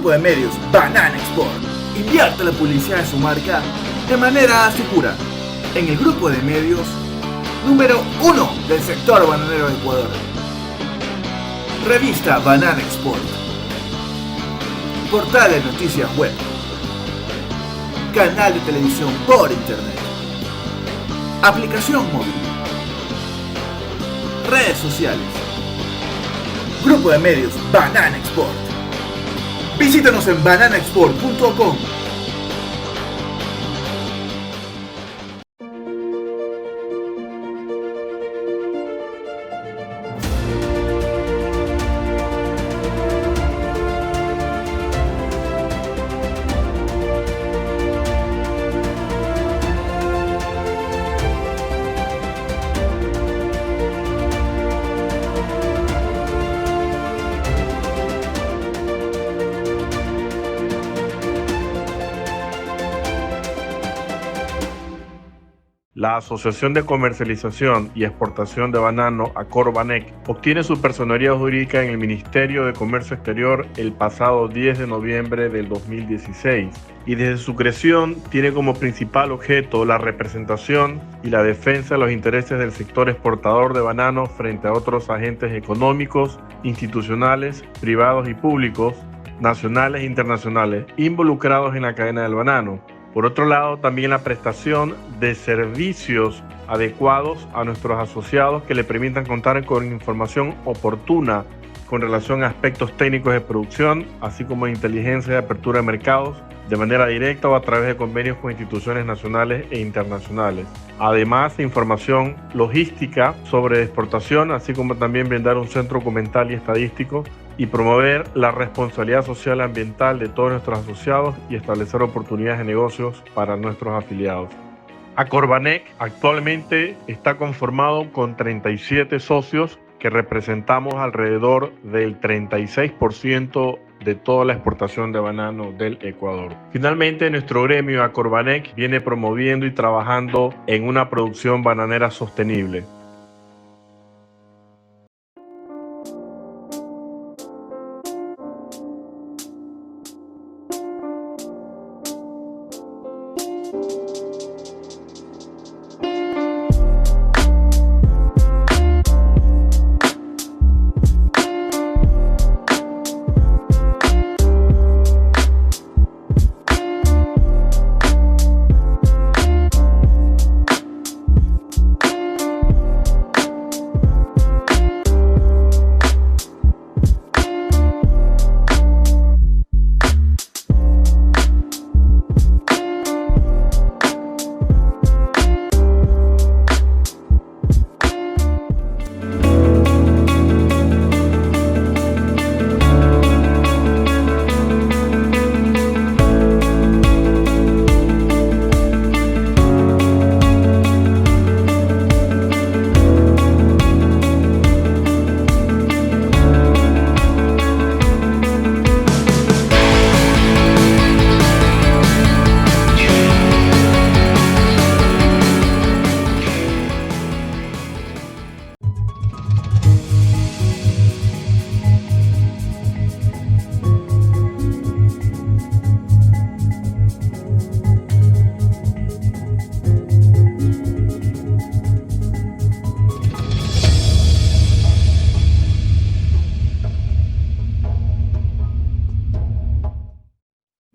Grupo de medios Banana Export invierte la publicidad de su marca de manera segura en el grupo de medios número 1 del sector bananero de Ecuador. Revista Banana Export. Portal de noticias web. Canal de televisión por internet. Aplicación móvil. Redes sociales. Grupo de medios Banana Export. Visítanos en bananaexport.com. La Asociación de Comercialización y Exportación de Banano, Acorbanec, obtiene su personería jurídica en el Ministerio de Comercio Exterior el pasado 10 de noviembre del 2016 y desde su creación tiene como principal objeto la representación y la defensa de los intereses del sector exportador de banano frente a otros agentes económicos, institucionales, privados y públicos, nacionales e internacionales, involucrados en la cadena del banano. Por otro lado, también la prestación de servicios adecuados a nuestros asociados que le permitan contar con información oportuna con relación a aspectos técnicos de producción, así como de inteligencia y apertura de mercados, de manera directa o a través de convenios con instituciones nacionales e internacionales. Además, información logística sobre exportación, así como también brindar un centro documental y estadístico y promover la responsabilidad social y ambiental de todos nuestros asociados y establecer oportunidades de negocios para nuestros afiliados. Acorbanec actualmente está conformado con 37 socios que representamos alrededor del 36% de toda la exportación de banano del Ecuador. Finalmente, nuestro gremio Acorbanec viene promoviendo y trabajando en una producción bananera sostenible.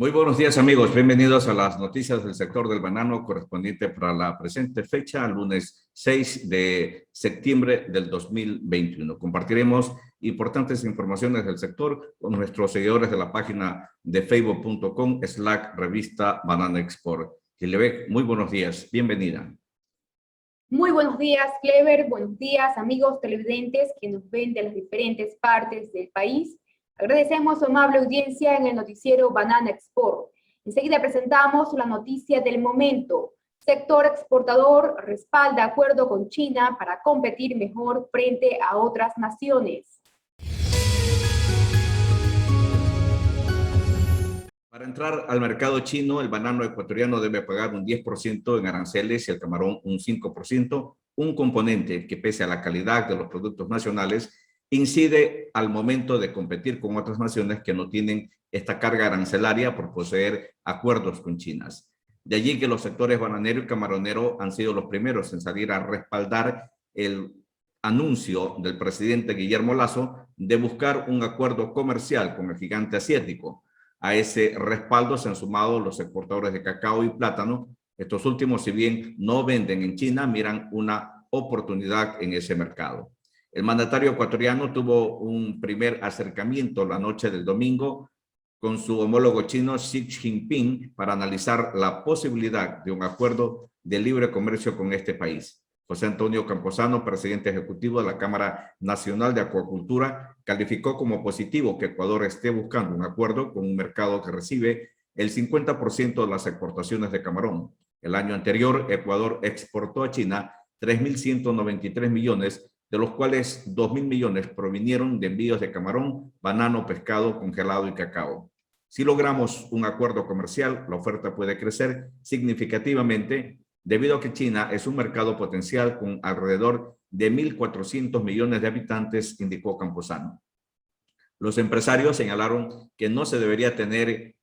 Muy buenos días amigos, bienvenidos a las noticias del sector del banano correspondiente para la presente fecha, lunes 6 de septiembre del 2021. Compartiremos importantes informaciones del sector con nuestros seguidores de la página de facebook.com/revista Banana Export. Gilebek, muy buenos días, bienvenida. Muy buenos días, Clever, buenos días amigos televidentes que nos ven de las diferentes partes del país. Agradecemos su amable audiencia en el noticiero Banana Export. Enseguida presentamos la noticia del momento. Sector exportador respalda acuerdo con China para competir mejor frente a otras naciones. Para entrar al mercado chino, el banano ecuatoriano debe pagar un 10% en aranceles y el camarón un 5%, un componente que pese a la calidad de los productos nacionales incide al momento de competir con otras naciones que no tienen esta carga arancelaria por poseer acuerdos con China. De allí que los sectores bananero y camaronero han sido los primeros en salir a respaldar el anuncio del presidente Guillermo Lasso de buscar un acuerdo comercial con el gigante asiático. A ese respaldo se han sumado los exportadores de cacao y plátano. Estos últimos, si bien no venden en China, miran una oportunidad en ese mercado. El mandatario ecuatoriano tuvo un primer acercamiento la noche del domingo con su homólogo chino Xi Jinping para analizar la posibilidad de un acuerdo de libre comercio con este país. José Antonio Camposano, presidente ejecutivo de la Cámara Nacional de Acuacultura, calificó como positivo que Ecuador esté buscando un acuerdo con un mercado que recibe el 50% de las exportaciones de camarón. El año anterior, Ecuador exportó a China 3.193 millones, de los cuales 2.000 millones provinieron de envíos de camarón, banano, pescado, congelado y cacao. Si logramos un acuerdo comercial, la oferta puede crecer significativamente debido a que China es un mercado potencial con alrededor de 1.400 millones de habitantes, indicó Camposano. Los empresarios señalaron que no se debería temer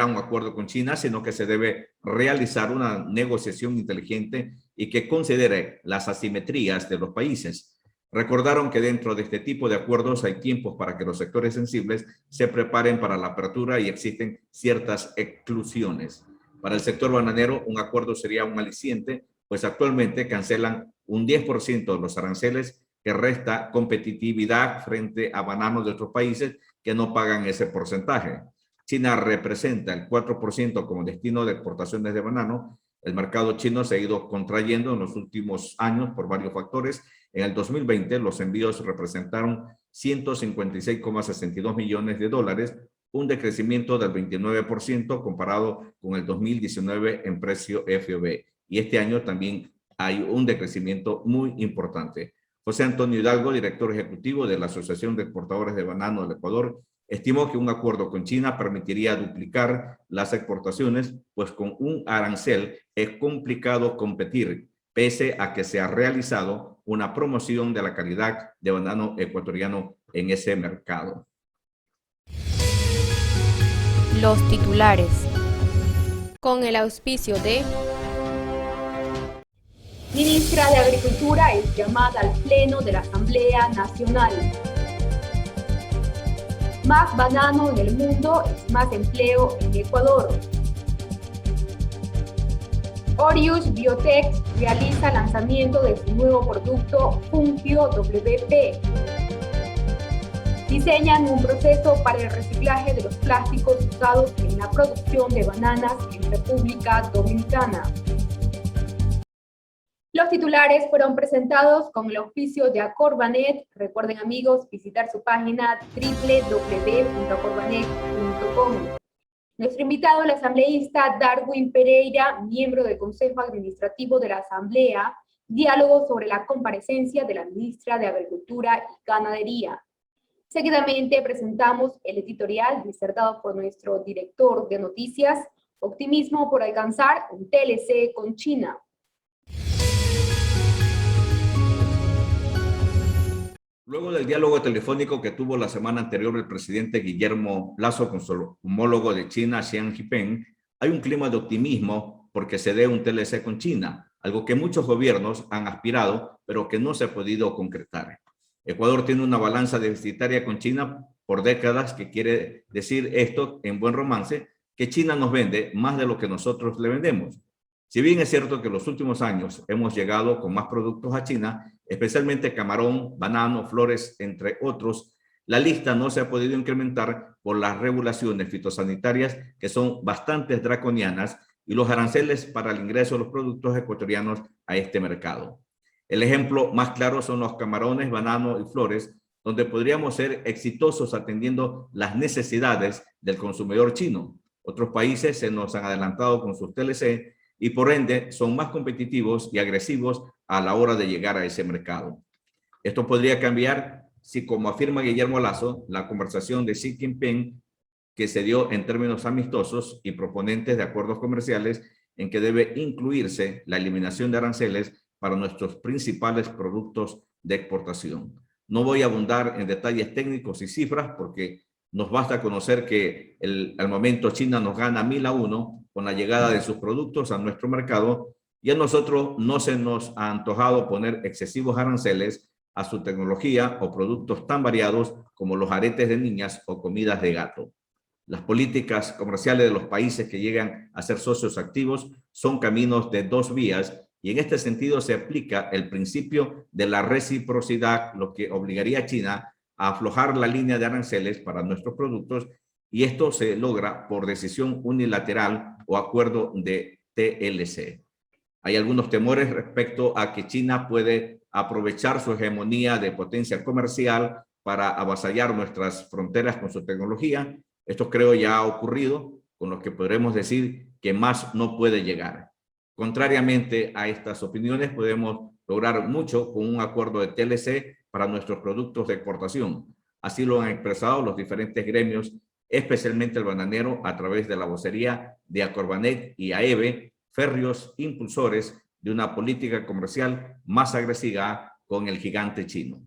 a un acuerdo con China, sino que se debe realizar una negociación inteligente y que considere las asimetrías de los países. Recordaron que dentro de este tipo de acuerdos hay tiempos para que los sectores sensibles se preparen para la apertura y existen ciertas exclusiones. Para el sector bananero, un acuerdo sería un aliciente, pues actualmente cancelan un 10% de los aranceles, que resta competitividad frente a bananos de otros países que no pagan ese porcentaje. China representa el 4% como destino de exportaciones de banano. El mercado chino se ha ido contrayendo en los últimos años por varios factores. En el 2020, los envíos representaron 156,62 millones de dólares, un decrecimiento del 29% comparado con el 2019 en precio FOB. Y este año también hay un decrecimiento muy importante. José Antonio Hidalgo, director ejecutivo de la Asociación de Exportadores de Banano del Ecuador, estimó que un acuerdo con China permitiría duplicar las exportaciones, pues con un arancel es complicado competir, pese a que se ha realizado una promoción de la calidad de banano ecuatoriano en ese mercado. Los titulares. Con el auspicio de Ministra de Agricultura es llamada al Pleno de la Asamblea Nacional. Más banano en el mundo es más empleo en Ecuador. Orius Biotech realiza lanzamiento de su nuevo producto Fungio WP. Diseñan un proceso para el reciclaje de los plásticos usados en la producción de bananas en República Dominicana. Los titulares fueron presentados con el auspicio de Acorbanet. Recuerden, amigos, visitar su página www.acorbanet.com. Nuestro invitado, el asambleísta Darwin Pereira, miembro del Consejo Administrativo de la Asamblea, diálogo sobre la comparecencia de la ministra de Agricultura y Ganadería. Seguidamente presentamos el editorial disertado por nuestro director de noticias, Optimismo por alcanzar un TLC con China. Luego del diálogo telefónico que tuvo la semana anterior el presidente Guillermo Lasso con su homólogo de China, Xi Jinping, hay un clima de optimismo porque se dé un TLC con China, algo que muchos gobiernos han aspirado, pero que no se ha podido concretar. Ecuador tiene una balanza deficitaria con China por décadas, que quiere decir esto en buen romance, que China nos vende más de lo que nosotros le vendemos. Si bien es cierto que en los últimos años hemos llegado con más productos a China, especialmente camarón, banano, flores, entre otros, la lista no se ha podido incrementar por las regulaciones fitosanitarias que son bastante draconianas y los aranceles para el ingreso de los productos ecuatorianos a este mercado. El ejemplo más claro son los camarones, banano y flores, donde podríamos ser exitosos atendiendo las necesidades del consumidor chino. Otros países se nos han adelantado con sus TLC y por ende son más competitivos y agresivos a la hora de llegar a ese mercado. Esto podría cambiar si, como afirma Guillermo Lasso, la conversación de Xi Jinping, que se dio en términos amistosos y proponentes de acuerdos comerciales, en que debe incluirse la eliminación de aranceles para nuestros principales productos de exportación. No voy a abundar en detalles técnicos y cifras porque nos basta conocer que al momento China nos gana 1000-1 con la llegada de sus productos a nuestro mercado y a nosotros no se nos ha antojado poner excesivos aranceles a su tecnología o productos tan variados como los aretes de niñas o comidas de gato. Las políticas comerciales de los países que llegan a ser socios activos son caminos de dos vías y en este sentido se aplica el principio de la reciprocidad, lo que obligaría a China a aflojar la línea de aranceles para nuestros productos y esto se logra por decisión unilateral o acuerdo de TLC. Hay algunos temores respecto a que China puede aprovechar su hegemonía de potencia comercial para avasallar nuestras fronteras con su tecnología. Esto creo ya ha ocurrido, con lo que podremos decir que más no puede llegar. Contrariamente a estas opiniones, podemos lograr mucho con un acuerdo de TLC para nuestros productos de exportación. Así lo han expresado los diferentes gremios, especialmente el bananero, a través de la vocería de Acorbanec y AEBE, férreos impulsores de una política comercial más agresiva con el gigante chino.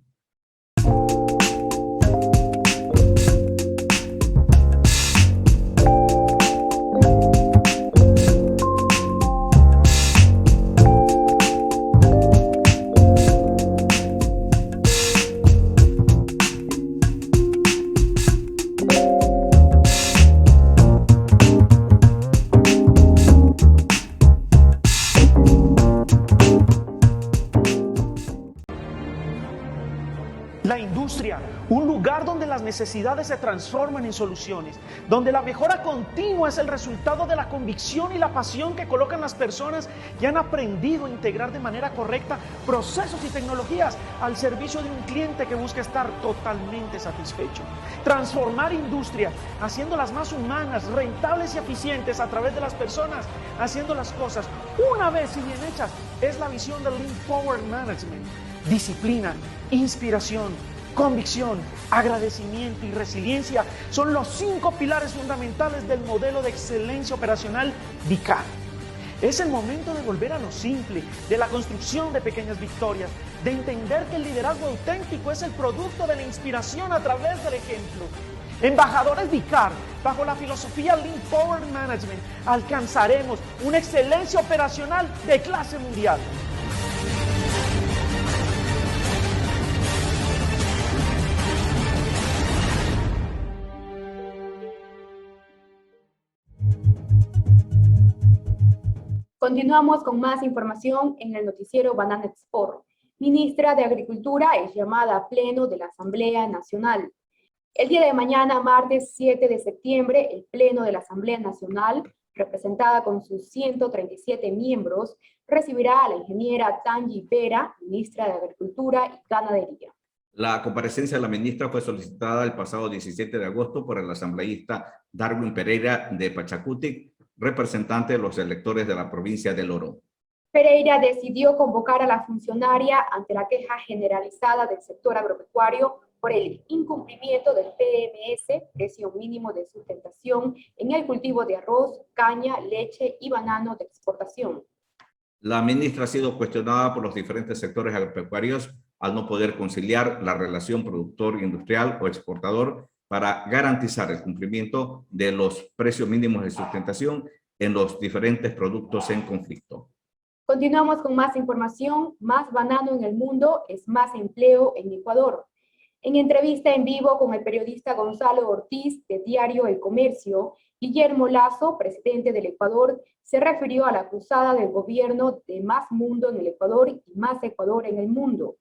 La industria, un lugar donde las necesidades se transforman en soluciones, donde la mejora continua es el resultado de la convicción y la pasión que colocan las personas que han aprendido a integrar de manera correcta procesos y tecnologías al servicio de un cliente que busca estar totalmente satisfecho. Transformar industria, haciéndolas más humanas, rentables y eficientes a través de las personas, haciendo las cosas una vez y bien hechas, es la visión del Lean Forward Management. Disciplina, inspiración, convicción, agradecimiento y resiliencia son los 5 pilares fundamentales del modelo de excelencia operacional VICAR. Es el momento de volver a lo simple, de la construcción de pequeñas victorias, de entender que el liderazgo auténtico es el producto de la inspiración a través del ejemplo. Embajadores VICAR, bajo la filosofía Lean Forward Management, alcanzaremos una excelencia operacional de clase mundial. Continuamos con más información en el noticiero Banana Export. Ministra de Agricultura es llamada a pleno de la Asamblea Nacional. El día de mañana, martes 7 de septiembre, el pleno de la Asamblea Nacional, representada con sus 137 miembros, recibirá a la ingeniera Tangi Vera, ministra de Agricultura y Ganadería. La comparecencia de la ministra fue solicitada el pasado 17 de agosto por el asambleísta Darwin Pereira de Pachacutic, representante de los electores de la provincia del Oro. Pereira decidió convocar a la funcionaria ante la queja generalizada del sector agropecuario por el incumplimiento del PMS, precio mínimo de sustentación, en el cultivo de arroz, caña, leche y banano de exportación. La ministra ha sido cuestionada por los diferentes sectores agropecuarios al no poder conciliar la relación productor-industrial o exportador para garantizar el cumplimiento de los precios mínimos de sustentación en los diferentes productos en conflicto. Continuamos con más información. Más banano en el mundo es más empleo en Ecuador. En entrevista en vivo con el periodista Gonzalo Ortiz de Diario El Comercio, Guillermo Lasso, presidente del Ecuador, se refirió a la cruzada del gobierno de Más Mundo en el Ecuador y Más Ecuador en el mundo.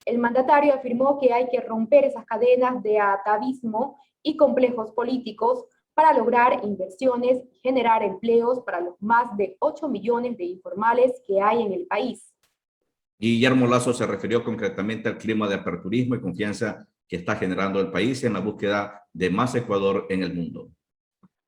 El mandatario afirmó que hay que romper esas cadenas de atavismo y complejos políticos para lograr inversiones y generar empleos para los más de 8 millones de informales que hay en el país. Guillermo Lasso se refirió concretamente al clima de aperturismo y confianza que está generando el país en la búsqueda de más Ecuador en el mundo.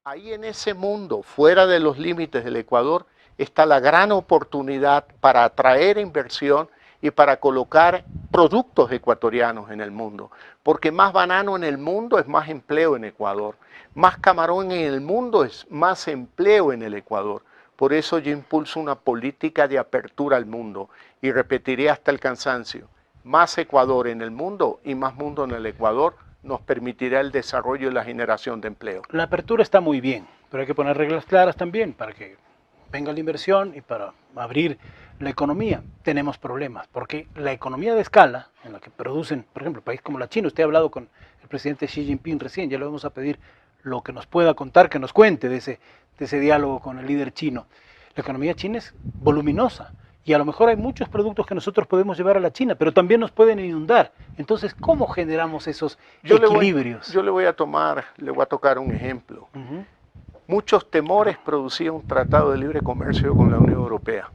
Ahí en ese mundo, fuera de los límites del Ecuador, está la gran oportunidad para atraer inversión y para colocar productos ecuatorianos en el mundo. Porque más banano en el mundo es más empleo en Ecuador. Más camarón en el mundo es más empleo en el Ecuador. Por eso yo impulso una política de apertura al mundo. Y repetiré hasta el cansancio, más Ecuador en el mundo y más mundo en el Ecuador nos permitirá el desarrollo y la generación de empleo. La apertura está muy bien, pero hay que poner reglas claras también para que venga la inversión y para abrir la economía. Tenemos problemas, porque la economía de escala, en la que producen, por ejemplo, país como la China, usted ha hablado con el presidente Xi Jinping recién, ya le vamos a pedir lo que nos pueda contar, que nos cuente de ese diálogo con el líder chino. La economía china es voluminosa, y a lo mejor hay muchos productos que nosotros podemos llevar a la China, pero también nos pueden inundar. Entonces, ¿cómo generamos esos equilibrios? Yo le voy a tocar un ejemplo. Muchos temores producía un tratado de libre comercio con la Unión Europea.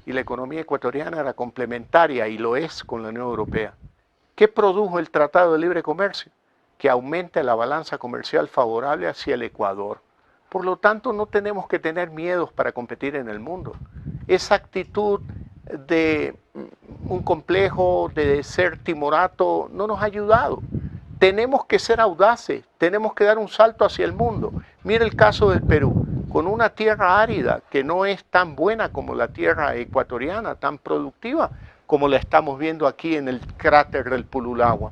Y la economía ecuatoriana era complementaria, y lo es con la Unión Europea. ¿Qué produjo el tratado de libre comercio? Que aumente la balanza comercial favorable hacia el Ecuador. Por lo tanto, no tenemos que tener miedos para competir en el mundo. Esa actitud de un complejo, de ser timorato, no nos ha ayudado. Tenemos que ser audaces, tenemos que dar un salto hacia el mundo. Mire el caso del Perú, con una tierra árida que no es tan buena como la tierra ecuatoriana, tan productiva como la estamos viendo aquí en el cráter del Pululagua.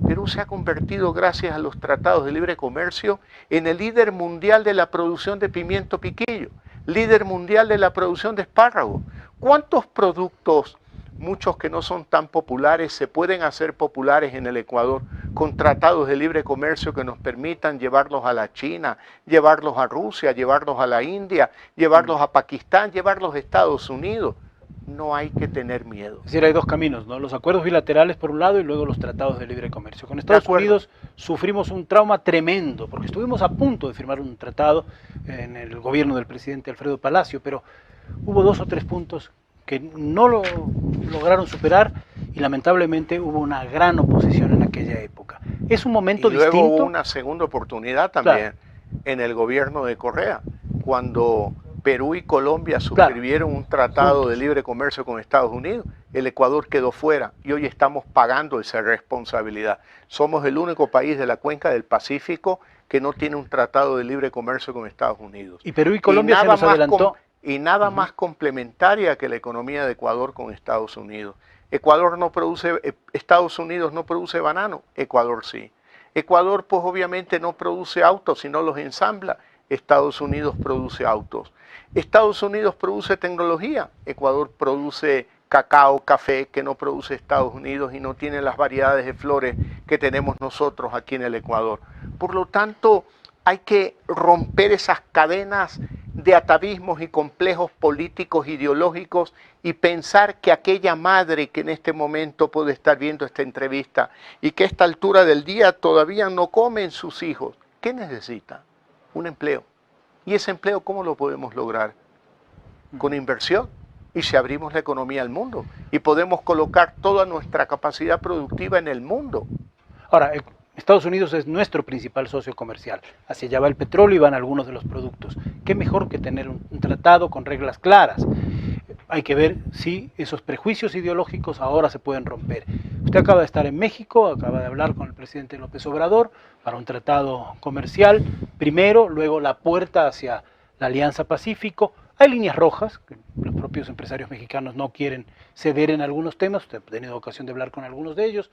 Perú se ha convertido, gracias a los tratados de libre comercio, en el líder mundial de la producción de pimiento piquillo, líder mundial de la producción de espárragos. ¿Cuántos productos, muchos que no son tan populares, se pueden hacer populares en el Ecuador con tratados de libre comercio que nos permitan llevarlos a la China, llevarlos a Rusia, llevarlos a la India, llevarlos a Pakistán, llevarlos a Estados Unidos? No hay que tener miedo. Es decir, hay dos caminos, ¿no? Los acuerdos bilaterales por un lado y luego los tratados de libre comercio. Con Estados Unidos sufrimos un trauma tremendo, porque estuvimos a punto de firmar un tratado en el gobierno del presidente Alfredo Palacio, pero hubo 2 o 3 puntos que no lo lograron superar y lamentablemente hubo una gran oposición en aquella época. Es un momento distinto. Y luego hubo una segunda oportunidad también en el gobierno de Correa, cuando Perú y Colombia suscribieron un tratado de libre comercio con Estados Unidos. El Ecuador quedó fuera y hoy estamos pagando esa responsabilidad. Somos el único país de la cuenca del Pacífico que no tiene un tratado de libre comercio con Estados Unidos. Y Perú y Colombia se nos adelantó. Y nada más complementaria que la economía de Ecuador con Estados Unidos. Estados Unidos no produce banano, Ecuador sí. Ecuador pues obviamente no produce autos, sino los ensambla. Estados Unidos produce autos. Estados Unidos produce tecnología, Ecuador produce cacao, café, que no produce Estados Unidos y no tiene las variedades de flores que tenemos nosotros aquí en el Ecuador. Por lo tanto, hay que romper esas cadenas de atavismos y complejos políticos, ideológicos, y pensar que aquella madre que en este momento puede estar viendo esta entrevista y que a esta altura del día todavía no comen sus hijos, ¿qué necesita? Un empleo. ¿Y ese empleo cómo lo podemos lograr? Con inversión. Y si abrimos la economía al mundo y podemos colocar toda nuestra capacidad productiva en el mundo. Ahora, Estados Unidos es nuestro principal socio comercial. Hacia allá va el petróleo y van algunos de los productos. ¿Qué mejor que tener un tratado con reglas claras? Hay que ver si esos prejuicios ideológicos ahora se pueden romper. Usted acaba de estar en México, acaba de hablar con el presidente López Obrador para un tratado comercial, primero, luego la puerta hacia la Alianza Pacífico. Hay líneas rojas, que los propios empresarios mexicanos no quieren ceder en algunos temas, usted ha tenido ocasión de hablar con algunos de ellos.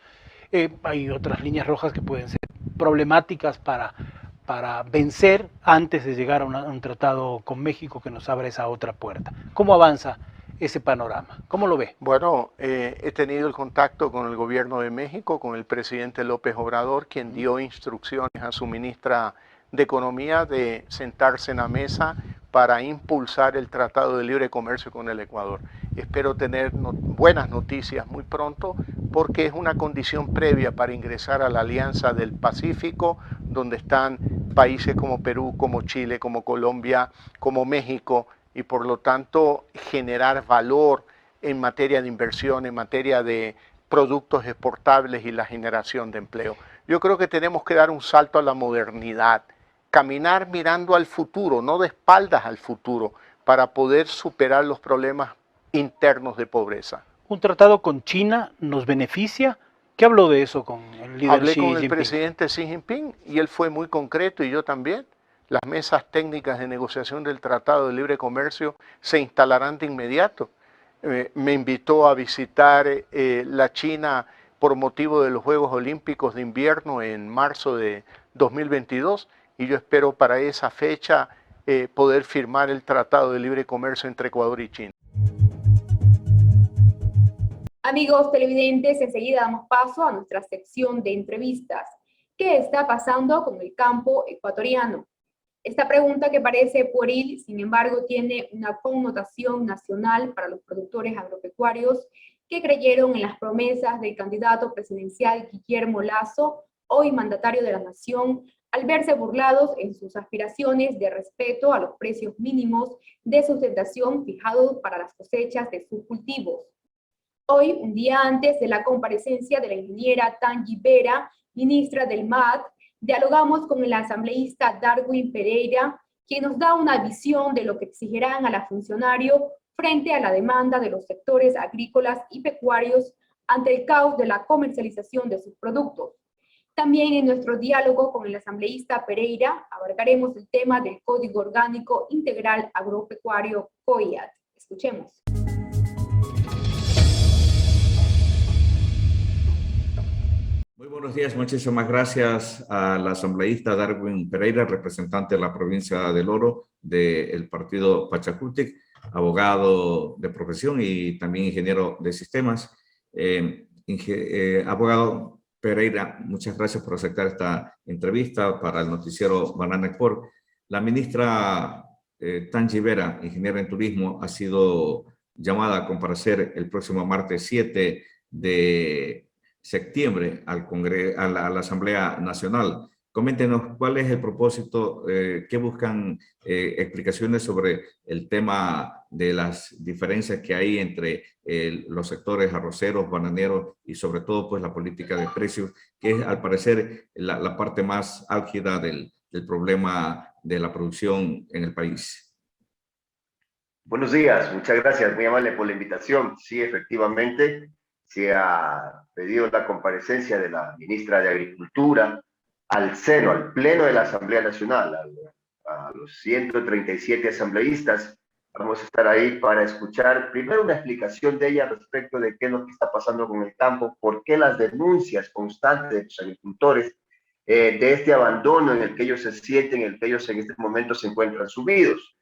Hay otras líneas rojas que pueden ser problemáticas para vencer antes de llegar a un tratado con México que nos abra esa otra puerta. ¿Cómo avanza ese panorama? ¿Cómo lo ve? Bueno, he tenido el contacto con el gobierno de México, con el presidente López Obrador, quien dio instrucciones a su ministra de Economía de sentarse en la mesa para impulsar el Tratado de Libre Comercio con el Ecuador. Espero tener buenas noticias muy pronto, porque es una condición previa para ingresar a la Alianza del Pacífico, donde están países como Perú, como Chile, como Colombia, como México, y por lo tanto generar valor en materia de inversión, en materia de productos exportables y la generación de empleo. Yo creo que tenemos que dar un salto a la modernidad, caminar mirando al futuro, no de espaldas al futuro, para poder superar los problemas internos de pobreza. ¿Un tratado con China nos beneficia? ¿Qué habló de eso con el líder Hablé Xi con Jinping? el presidente Xi Jinping y él fue muy concreto, y yo también. Las mesas técnicas de negociación del Tratado de Libre Comercio se instalarán de inmediato. me invitó a visitar la China por motivo de los Juegos Olímpicos de Invierno en marzo de 2022 y yo espero para esa fecha poder firmar el Tratado de Libre Comercio entre Ecuador y China. Amigos televidentes, enseguida damos paso a nuestra sección de entrevistas. ¿Qué está pasando con el campo ecuatoriano? Esta pregunta, que parece pueril, sin embargo, tiene una connotación nacional para los productores agropecuarios que creyeron en las promesas del candidato presidencial Guillermo Lasso, hoy mandatario de la nación, al verse burlados en sus aspiraciones de respeto a los precios mínimos de sustentación fijados para las cosechas de sus cultivos. Hoy, un día antes de la comparecencia de la ingeniera Tangi Vera, ministra del MAD, dialogamos con el asambleísta Darwin Pereira, quien nos da una visión de lo que exigirán a la funcionario frente a la demanda de los sectores agrícolas y pecuarios ante el caos de la comercialización de sus productos. También en nuestro diálogo con el asambleísta Pereira abarcaremos el tema del Código Orgánico Integral Agropecuario COIAT. Escuchemos. Muy buenos días, muchísimas gracias al asambleísta Darwin Pereira, representante de la provincia del Oro del partido Pachacutic, abogado de profesión y también ingeniero de sistemas. Abogado Pereira, muchas gracias por aceptar esta entrevista para el noticiero Banana Export. La ministra Tangi Vera, ingeniera en turismo, ha sido llamada a comparecer el próximo martes 7 de septiembre a la Asamblea Nacional. Coméntenos cuál es el propósito, qué buscan explicaciones sobre el tema de las diferencias que hay entre los sectores arroceros, bananeros y sobre todo pues la política de precios, que es al parecer la parte más álgida del problema de la producción en el país. Buenos días, muchas gracias, muy amable por la invitación. Sí, efectivamente, se ha pedido la comparecencia de la ministra de Agricultura al seno, al pleno de la Asamblea Nacional, a los 137 asambleístas. Vamos a estar ahí para escuchar primero una explicación de ella respecto de qué es lo que está pasando con el campo, por qué las denuncias constantes de los agricultores de este abandono en el que ellos se sienten, en el que ellos en este momento se encuentran sumidos.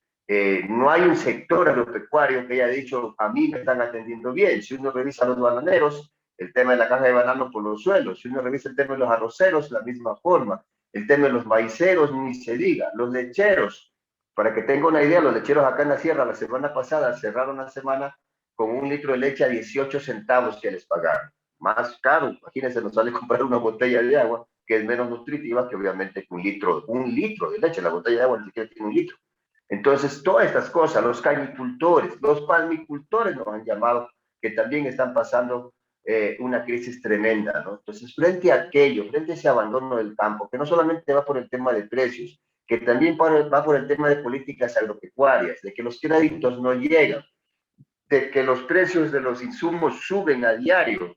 No hay un sector agropecuario que haya dicho, a mí me están atendiendo bien. Si uno revisa a los bananeros, el tema de la caja de banano por los suelos. Si uno revisa el tema de los arroceros, de la misma forma. El tema de los maiceros, ni se diga. Los lecheros, para que tenga una idea, los lecheros acá en la sierra, la semana pasada cerraron la semana con 1 litro de leche a 18 centavos que les pagaron. Más caro, imagínense, nos sale comprar una botella de agua que es menos nutritiva que obviamente un litro de leche. La botella de agua ni siquiera tiene 1 litro. Entonces, todas estas cosas, los cañicultores, los palmicultores nos han llamado, que también están pasando una crisis tremenda, ¿no? Entonces, frente a aquello, frente a ese abandono del campo, que no solamente va por el tema de precios, que también va por el tema de políticas agropecuarias, de que los créditos no llegan, de que los precios de los insumos suben a diario.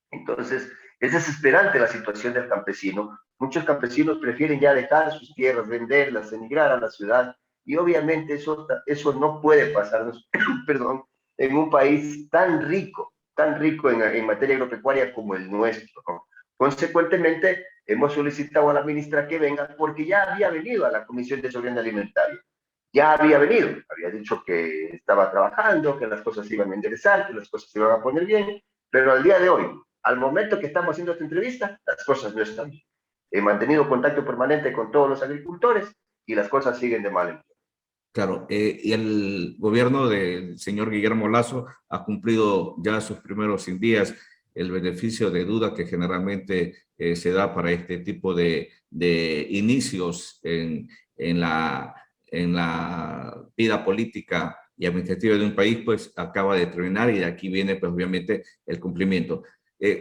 Entonces, es desesperante la situación del campesino. Muchos campesinos prefieren ya dejar sus tierras, venderlas, emigrar a la ciudad, y obviamente eso no puede pasar, perdón, en un país tan rico en materia agropecuaria como el nuestro, ¿no? Consecuentemente, hemos solicitado a la ministra que venga porque ya había venido a la Comisión de Soberanía Alimentaria. Ya había venido, había dicho que estaba trabajando, que las cosas se iban a enderezar, que las cosas se iban a poner bien, pero al día de hoy, al momento que estamos haciendo esta entrevista, las cosas no están bien. He mantenido contacto permanente con todos los agricultores y las cosas siguen de mal en peor. Claro, y el gobierno del señor Guillermo Lasso ha cumplido ya sus primeros 100 días, el beneficio de duda que generalmente se da para este tipo de inicios en la vida política y administrativa de un país, pues acaba de terminar y de aquí viene pues obviamente el cumplimiento.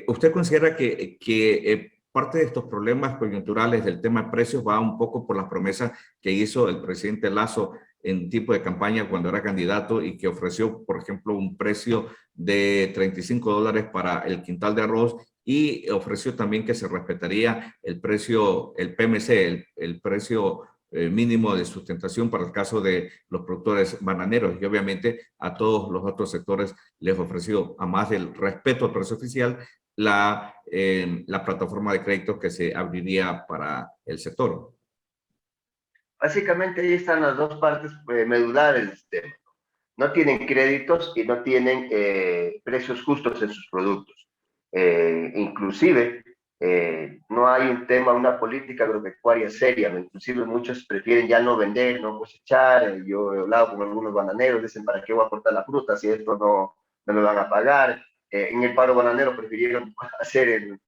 ¿Usted considera que parte de estos problemas coyunturales del tema de precios va un poco por las promesas que hizo el presidente Lasso en tipo de campaña cuando era candidato y que ofreció, por ejemplo, un precio de $35 para el quintal de arroz y ofreció también que se respetaría el precio, el PMC, el precio mínimo de sustentación para el caso de los productores bananeros, y obviamente a todos los otros sectores les ofreció, a más del respeto al precio oficial, la plataforma de crédito que se abriría para el sector. Básicamente ahí están las dos partes medulares del sistema. No tienen créditos y no tienen precios justos en sus productos. Inclusive, no hay un tema, una política agropecuaria seria. Inclusive muchos prefieren ya no vender, no cosechar. Yo he hablado con algunos bananeros, dicen, ¿para qué voy a cortar la fruta si esto no me van a pagar? En el paro bananero prefirieron hacer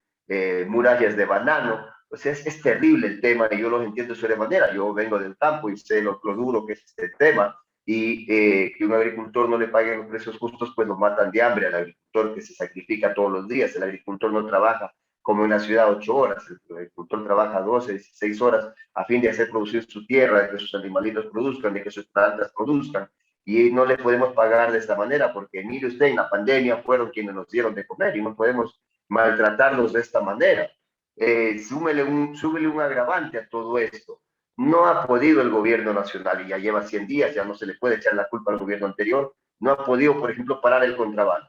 murallas de banano. O sea, es terrible el tema y yo los entiendo de sobremanera. Yo vengo del campo y sé lo duro que es este tema. Y que un agricultor no le pague los precios justos, pues lo matan de hambre al agricultor que se sacrifica todos los días. El agricultor no trabaja como en la ciudad 8 horas, el agricultor trabaja 12, 16 horas a fin de hacer producir su tierra, de que sus animalitos produzcan, de que sus plantas produzcan. Y no le podemos pagar de esta manera, porque mire usted, en la pandemia fueron quienes nos dieron de comer y no podemos maltratarlos de esta manera. Súbele un agravante a todo esto. No ha podido el gobierno nacional, y ya lleva 100 días, ya no se le puede echar la culpa al gobierno anterior, no ha podido, por ejemplo, parar el contrabando.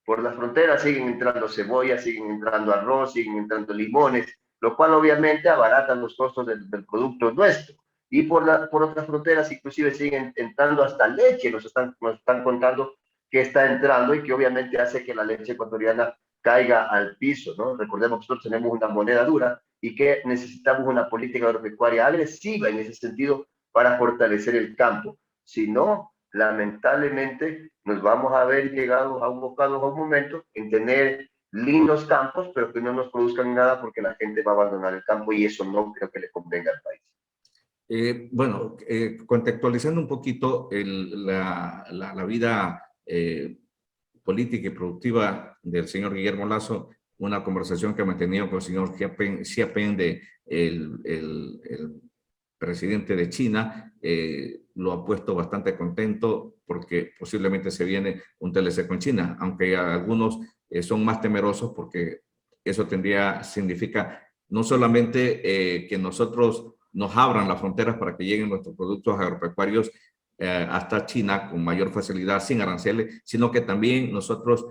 Por las fronteras siguen entrando cebollas, siguen entrando arroz, siguen entrando limones, lo cual obviamente abarata los costos del producto nuestro. Y por otras fronteras inclusive siguen entrando hasta leche, nos están contando que está entrando y que obviamente hace que la leche ecuatoriana caiga al piso, ¿no? Recordemos que nosotros tenemos una moneda dura y que necesitamos una política agropecuaria agresiva en ese sentido para fortalecer el campo. Si no, lamentablemente nos vamos a ver llegados a un momento en tener lindos campos, pero que no nos produzcan nada porque la gente va a abandonar el campo y eso no creo que le convenga al país. Contextualizando un poquito la vida política y productiva del señor Guillermo Lasso, una conversación que ha mantenido con el señor Xi Jinping, el presidente de China, lo ha puesto bastante contento porque posiblemente se viene un TLC con China, aunque algunos son más temerosos porque eso significa no solamente que nosotros nos abran las fronteras para que lleguen nuestros productos agropecuarios hasta China con mayor facilidad, sin aranceles, sino que también nosotros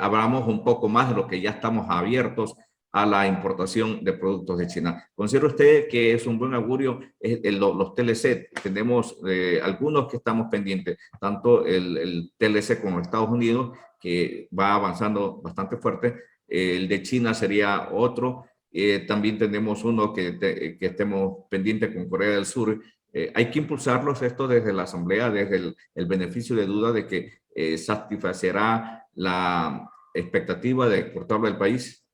abramos un poco más de lo que ya estamos abiertos a la importación de productos de China. ¿Considera usted que es un buen augurio los TLC? Tenemos algunos que estamos pendientes, tanto el TLC con Estados Unidos, que va avanzando bastante fuerte, el de China sería otro, también tenemos uno que estemos pendientes con Corea del Sur. Hay que impulsarlos esto desde la Asamblea, desde el beneficio de duda de que satisfacerá la expectativa de exportarlo del país.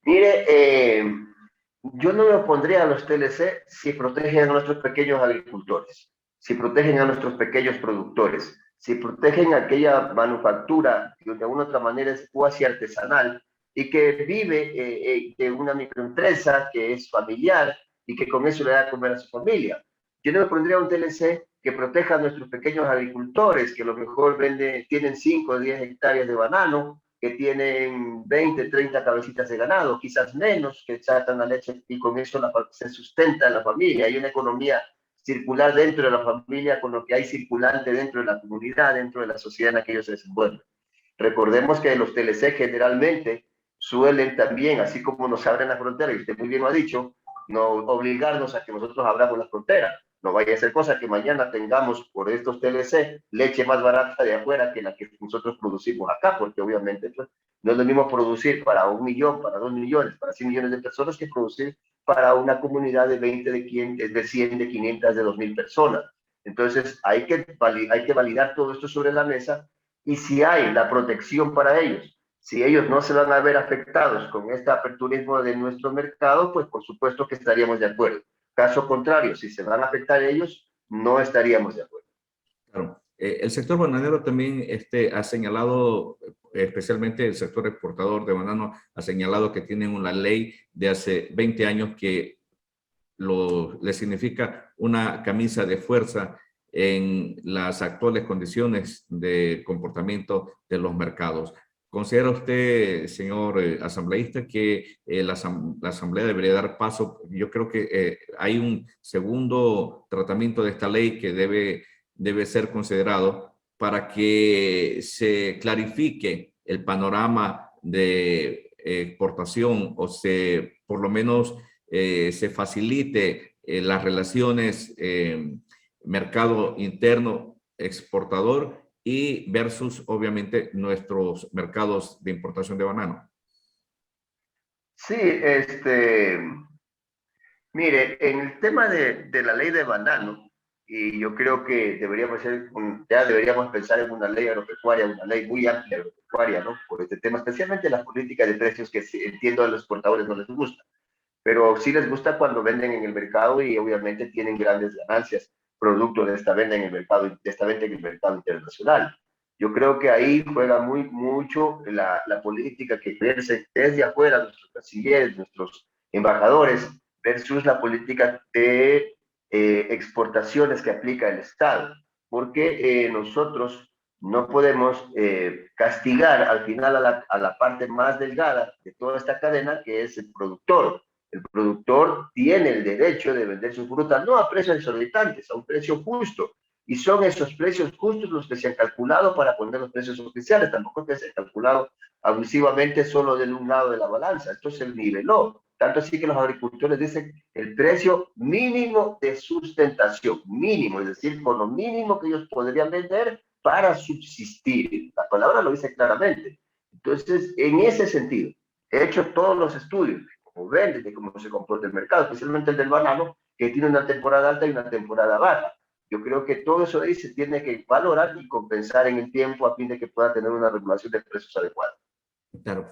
Mire, yo no me opondría a los TLC si protegen a nuestros pequeños agricultores, si protegen a nuestros pequeños productores, si protegen aquella manufactura que de alguna otra manera es cuasi artesanal y que vive de una microempresa que es familiar y que con eso le da a comer a su familia. Yo no me pondría un TLC que proteja a nuestros pequeños agricultores, que a lo mejor tienen 5 o 10 hectáreas de banano, que tienen 20, 30 cabecitas de ganado, quizás menos, que sacan la leche y con eso se sustenta la familia. Hay una economía circular dentro de la familia con lo que hay circulante dentro de la comunidad, dentro de la sociedad en la que ellos se desenvuelven. Recordemos que los TLC generalmente suelen también, así como nos abren la frontera, y usted muy bien lo ha dicho, no obligarnos a que nosotros abramos la frontera. No vaya a ser cosa que mañana tengamos por estos TLC leche más barata de afuera que la que nosotros producimos acá, porque obviamente pues, no es lo mismo producir para 1 millón, para 2 millones, para 100 millones de personas que producir para una comunidad de 20, de 100, de 500, de 2,000 personas. Entonces hay que validar todo esto sobre la mesa y si hay la protección para ellos, si ellos no se van a ver afectados con este aperturismo de nuestro mercado, pues por supuesto que estaríamos de acuerdo. Caso contrario, si se van a afectar ellos, no estaríamos de acuerdo. Claro. El sector bananero también ha señalado, especialmente el sector exportador de banano, ha señalado que tienen una ley de hace 20 años que le significa una camisa de fuerza en las actuales condiciones de comportamiento de los mercados. ¿Considera usted, señor asambleísta, que la Asamblea debería dar paso? Yo creo que hay un segundo tratamiento de esta ley que debe ser considerado para que se clarifique el panorama de exportación o por lo menos se facilite las relaciones mercado interno exportador y versus, obviamente, nuestros mercados de importación de banano. Sí, mire, en el tema de la ley de banano, y yo creo que ya deberíamos pensar en una ley agropecuaria, una ley muy amplia agropecuaria, ¿no? Por este tema, especialmente las políticas de precios que entiendo a los exportadores no les gusta, pero sí les gusta cuando venden en el mercado y obviamente tienen grandes ganancias producto de esta venta en el mercado, de esta venta en el mercado internacional. Yo creo que ahí juega mucho la política que ejerce desde afuera nuestros cancilleres, nuestros embajadores, versus la política de exportaciones que aplica el Estado, porque nosotros no podemos castigar al final a la parte más delgada de toda esta cadena, que es el productor. El productor tiene el derecho de vender su fruta no a precios exorbitantes, a un precio justo. Y son esos precios justos los que se han calculado para poner los precios oficiales. Tampoco es que se han calculado abusivamente solo de un lado de la balanza. Esto se niveló. Tanto así que los agricultores dicen el precio mínimo de sustentación. Mínimo, es decir, con lo mínimo que ellos podrían vender para subsistir. La palabra lo dice claramente. Entonces, en ese sentido, he hecho todos los estudios de cómo vende, de cómo se comporta el mercado, especialmente el del banano, que tiene una temporada alta y una temporada baja. Yo creo que todo eso ahí se tiene que valorar y compensar en el tiempo a fin de que pueda tener una regulación de precios adecuada. Claro.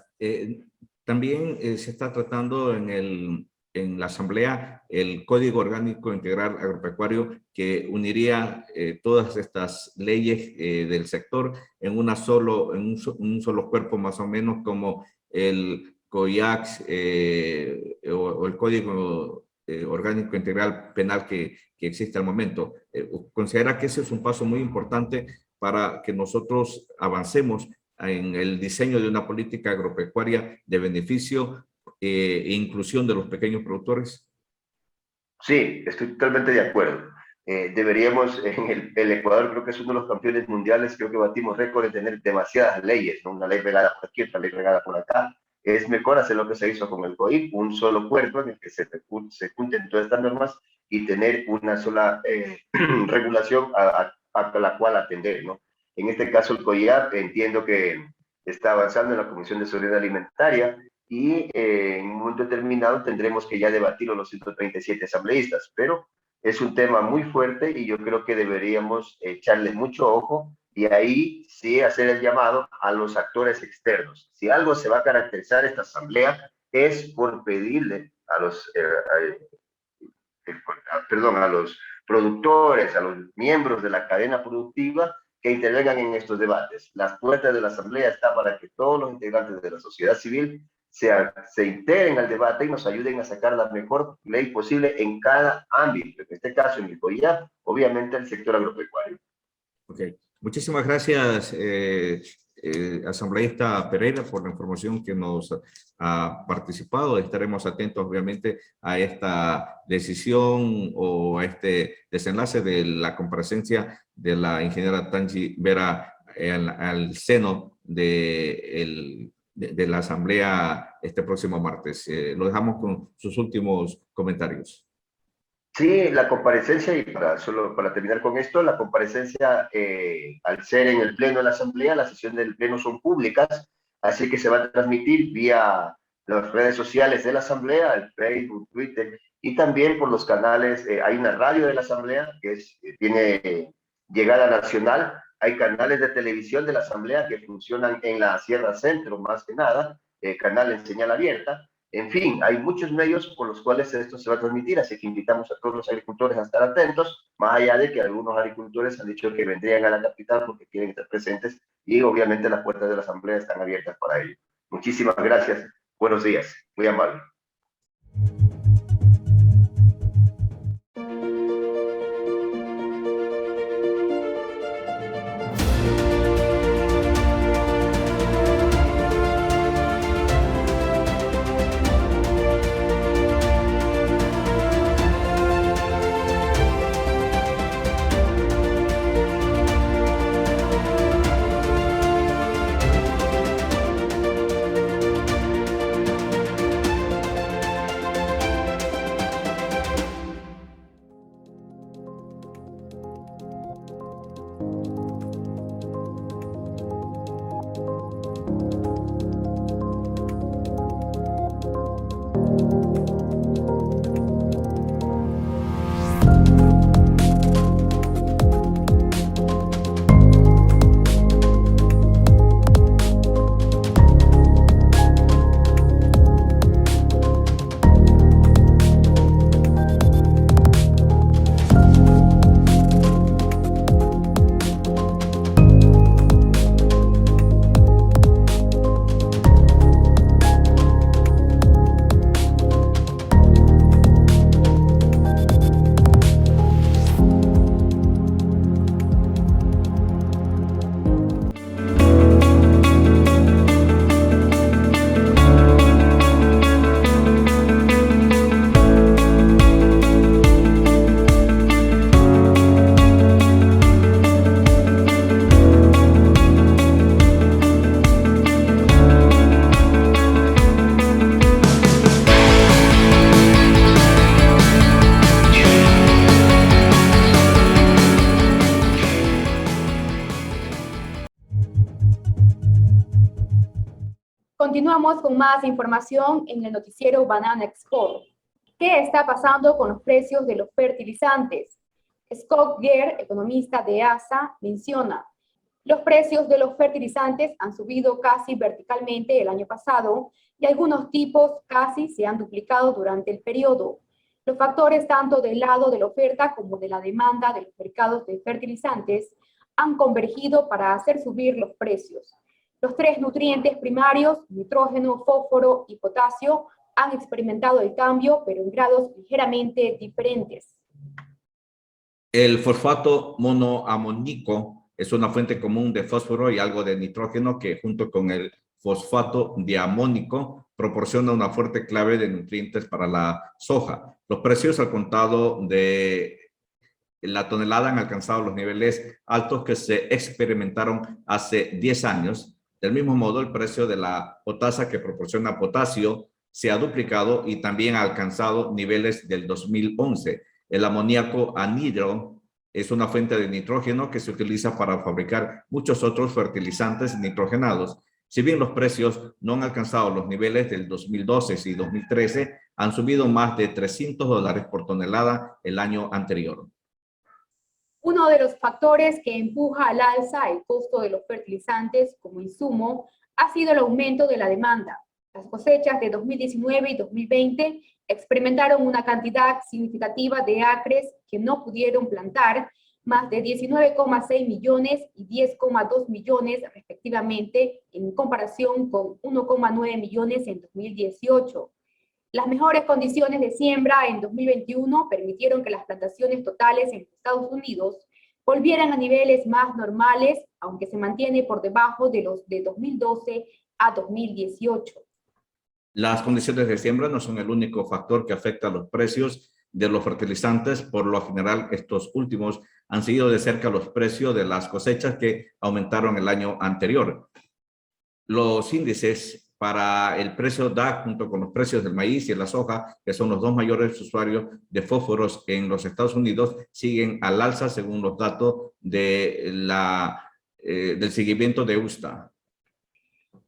También se está tratando en la Asamblea el Código Orgánico Integral Agropecuario que uniría todas estas leyes del sector en un solo cuerpo, más o menos como el COIAX o el Código Orgánico Integral Penal que existe al momento. ¿Considera que ese es un paso muy importante para que nosotros avancemos en el diseño de una política agropecuaria de beneficio e inclusión de los pequeños productores? Sí, estoy totalmente de acuerdo. Deberíamos, en el Ecuador creo que es uno de los campeones mundiales, creo que batimos récord de tener demasiadas leyes, ¿no? Una ley pegada por aquí, otra ley pegada por acá. Es mejor hacer lo que se hizo con el COIP, un solo cuerpo en el que se junten todas estas normas y tener una sola regulación a la cual atender, ¿no? En este caso el COIAP entiendo que está avanzando en la Comisión de Seguridad Alimentaria y en un momento determinado tendremos que ya debatirlo los 137 asambleístas, pero es un tema muy fuerte y yo creo que deberíamos echarle mucho ojo y ahí sí hacer el llamado a los actores externos. Si algo se va a caracterizar esta asamblea es por pedirle a los productores, a los miembros de la cadena productiva que intervengan en estos debates. Las puertas de la asamblea están para que todos los integrantes de la sociedad civil se integren al debate y nos ayuden a sacar la mejor ley posible en cada ámbito. En este caso, en el COIAP, obviamente el sector agropecuario. Ok. Muchísimas gracias, asambleísta Pereira, por la información que nos ha participado. Estaremos atentos, obviamente, a esta decisión o a este desenlace de la comparecencia de la ingeniera Tangi Vera al seno de la asamblea este próximo martes. Lo dejamos con sus últimos comentarios. Sí, la comparecencia, y solo para terminar con esto, la comparecencia, al ser en el pleno de la asamblea, las sesiones del pleno son públicas, así que se va a transmitir vía las redes sociales de la asamblea, el Facebook, Twitter, y también por los canales. Hay una radio de la asamblea que tiene llegada nacional, hay canales de televisión de la asamblea que funcionan en la Sierra Centro, más que nada, canal en señal abierta. En fin, hay muchos medios por los cuales esto se va a transmitir, así que invitamos a todos los agricultores a estar atentos, más allá de que algunos agricultores han dicho que vendrían a la capital porque quieren estar presentes y obviamente las puertas de la asamblea están abiertas para ello. Muchísimas gracias. Buenos días. Muy amable. Continuamos con más información en el noticiero Banana Export. ¿Qué está pasando con los precios de los fertilizantes? Scott Gehr, economista de ASA, menciona: los precios de los fertilizantes han subido casi verticalmente el año pasado y algunos tipos casi se han duplicado durante el periodo. Los factores tanto del lado de la oferta como de la demanda de los mercados de fertilizantes han convergido para hacer subir los precios. Los tres nutrientes primarios, nitrógeno, fósforo y potasio, han experimentado el cambio, pero en grados ligeramente diferentes. El fosfato monoamónico es una fuente común de fósforo y algo de nitrógeno que, junto con el fosfato diamónico, proporciona una fuerte clave de nutrientes para la soja. Los precios al contado de la tonelada han alcanzado los niveles altos que se experimentaron hace 10 años. Del mismo modo, el precio de la potasa que proporciona potasio se ha duplicado y también ha alcanzado niveles del 2011. El amoníaco anhidro es una fuente de nitrógeno que se utiliza para fabricar muchos otros fertilizantes nitrogenados. Si bien los precios no han alcanzado los niveles del 2012 y 2013, han subido más de $300 por tonelada el año anterior. Uno de los factores que empuja al alza el costo de los fertilizantes como insumo ha sido el aumento de la demanda. Las cosechas de 2019 y 2020 experimentaron una cantidad significativa de acres que no pudieron plantar, más de 19,6 millones y 10,2 millones respectivamente, en comparación con 1,9 millones en 2018. Las mejores condiciones de siembra en 2021 permitieron que las plantaciones totales en Estados Unidos volvieran a niveles más normales, aunque se mantiene por debajo de los de 2012 a 2018. Las condiciones de siembra no son el único factor que afecta a los precios de los fertilizantes. Por lo general, estos últimos han seguido de cerca los precios de las cosechas que aumentaron el año anterior. Los índices para el precio DAC, junto con los precios del maíz y la soja, que son los dos mayores usuarios de fósforos en los Estados Unidos, siguen al alza según los datos de del seguimiento de USDA.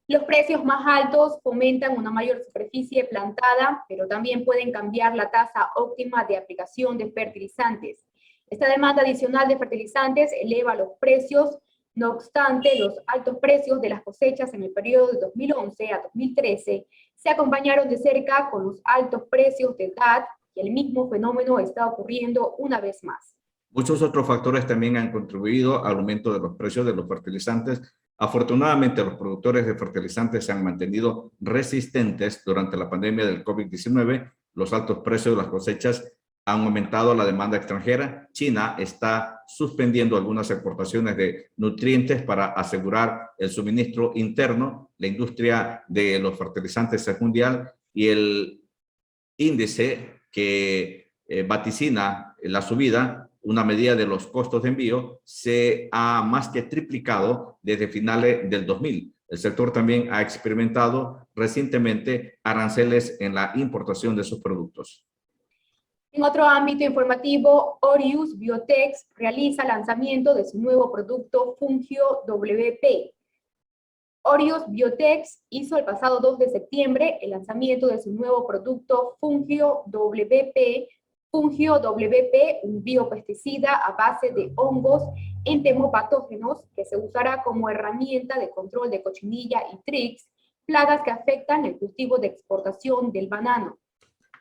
Los precios más altos fomentan una mayor superficie plantada, pero también pueden cambiar la tasa óptima de aplicación de fertilizantes. Esta demanda adicional de fertilizantes eleva los precios. No obstante, los altos precios de las cosechas en el periodo de 2011 a 2013 se acompañaron de cerca con los altos precios del DAT, y el mismo fenómeno está ocurriendo una vez más. Muchos otros factores también han contribuido al aumento de los precios de los fertilizantes. Afortunadamente, los productores de fertilizantes se han mantenido resistentes durante la pandemia del COVID-19. Los altos precios de las cosechas han aumentado la demanda extranjera. China está suspendiendo algunas exportaciones de nutrientes para asegurar el suministro interno. La industria de los fertilizantes es mundial y el índice que vaticina la subida, una medida de los costos de envío, se ha más que triplicado desde finales del 2000. El sector también ha experimentado recientemente aranceles en la importación de sus productos. En otro ámbito informativo, Orius Biotech realiza lanzamiento de su nuevo producto Fungio WP. Orius Biotech hizo el pasado 2 de septiembre el lanzamiento de su nuevo producto Fungio WP. Fungio WP, un biopesticida a base de hongos entemopatógenos que se usará como herramienta de control de cochinilla y trix, plagas que afectan el cultivo de exportación del banano.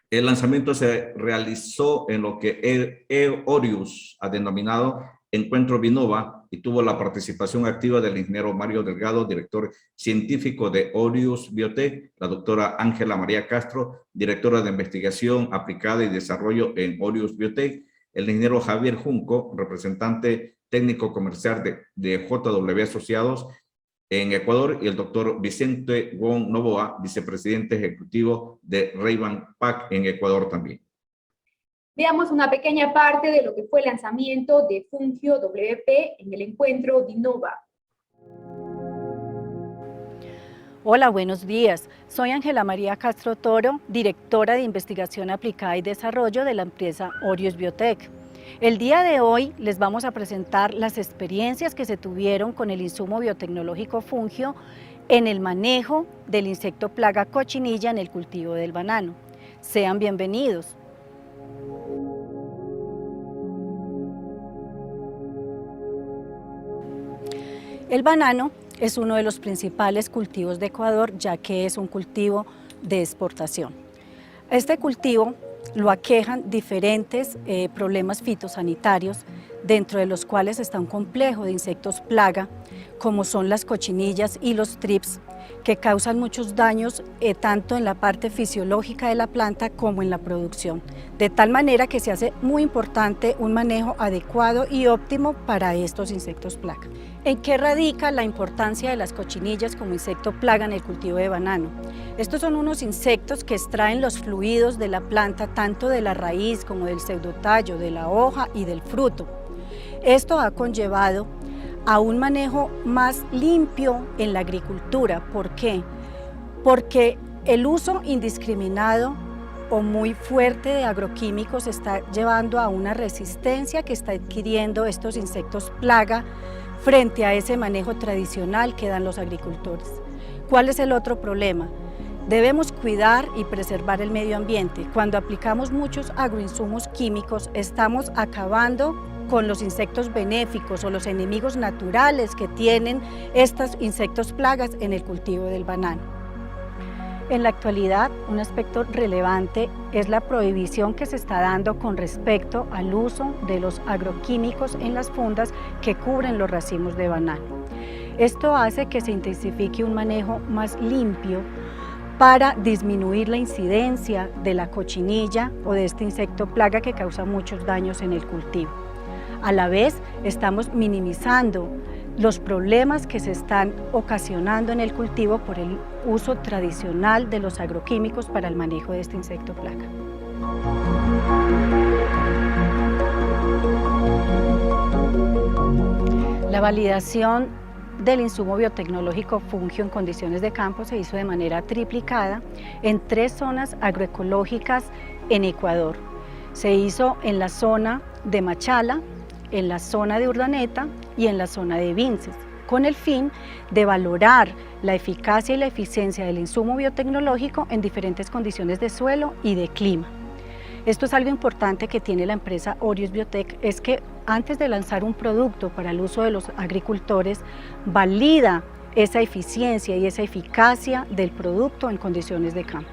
El lanzamiento se realizó en lo que Orius ha denominado Encuentro Vinova y tuvo la participación activa del ingeniero Mario Delgado, director científico de Orius Biotech, la doctora Ángela María Castro, directora de investigación aplicada y desarrollo en Orius Biotech, el ingeniero Javier Junco, representante técnico comercial de JW Asociados en Ecuador, y el doctor Vicente Wong Novoa, vicepresidente ejecutivo de Ray-Ban Pac en Ecuador también. Veamos una pequeña parte de lo que fue el lanzamiento de Fungio WP en el encuentro Vinova. Hola, buenos días. Soy Ángela María Castro Toro, directora de Investigación Aplicada y Desarrollo de la empresa Orius Biotech. El día de hoy les vamos a presentar las experiencias que se tuvieron con el insumo biotecnológico Fungio en el manejo del insecto plaga cochinilla en el cultivo del banano. Sean bienvenidos. El banano es uno de los principales cultivos de Ecuador, ya que es un cultivo de exportación. Este cultivo lo aquejan diferentes problemas fitosanitarios, dentro de los cuales está un complejo de insectos plaga, como son las cochinillas y los trips, que causan muchos daños tanto en la parte fisiológica de la planta como en la producción, de tal manera que se hace muy importante un manejo adecuado y óptimo para estos insectos plaga. ¿En qué radica la importancia de las cochinillas como insecto plaga en el cultivo de banano? Estos son unos insectos que extraen los fluidos de la planta, tanto de la raíz como del pseudotallo, de la hoja y del fruto. Esto ha conllevado a un manejo más limpio en la agricultura. ¿Por qué? Porque el uso indiscriminado o muy fuerte de agroquímicos está llevando a una resistencia que está adquiriendo estos insectos plaga frente a ese manejo tradicional que dan los agricultores. ¿Cuál es el otro problema? Debemos cuidar y preservar el medio ambiente. Cuando aplicamos muchos agroinsumos químicos, estamos acabando con los insectos benéficos o los enemigos naturales que tienen estos insectos plagas en el cultivo del banano. En la actualidad, un aspecto relevante es la prohibición que se está dando con respecto al uso de los agroquímicos en las fundas que cubren los racimos de banano. Esto hace que se intensifique un manejo más limpio para disminuir la incidencia de la cochinilla o de este insecto plaga que causa muchos daños en el cultivo. A la vez, estamos minimizando los problemas que se están ocasionando en el cultivo por el uso tradicional de los agroquímicos para el manejo de este insecto plaga. La validación del insumo biotecnológico Fungio en condiciones de campo se hizo de manera triplicada en 3 zonas agroecológicas en Ecuador. Se hizo en la zona de Machala, en la zona de Urdaneta y en la zona de Vinces, con el fin de valorar la eficacia y la eficiencia del insumo biotecnológico en diferentes condiciones de suelo y de clima. Esto es algo importante que tiene la empresa Orius Biotech, es que antes de lanzar un producto para el uso de los agricultores, valida esa eficiencia y esa eficacia del producto en condiciones de campo.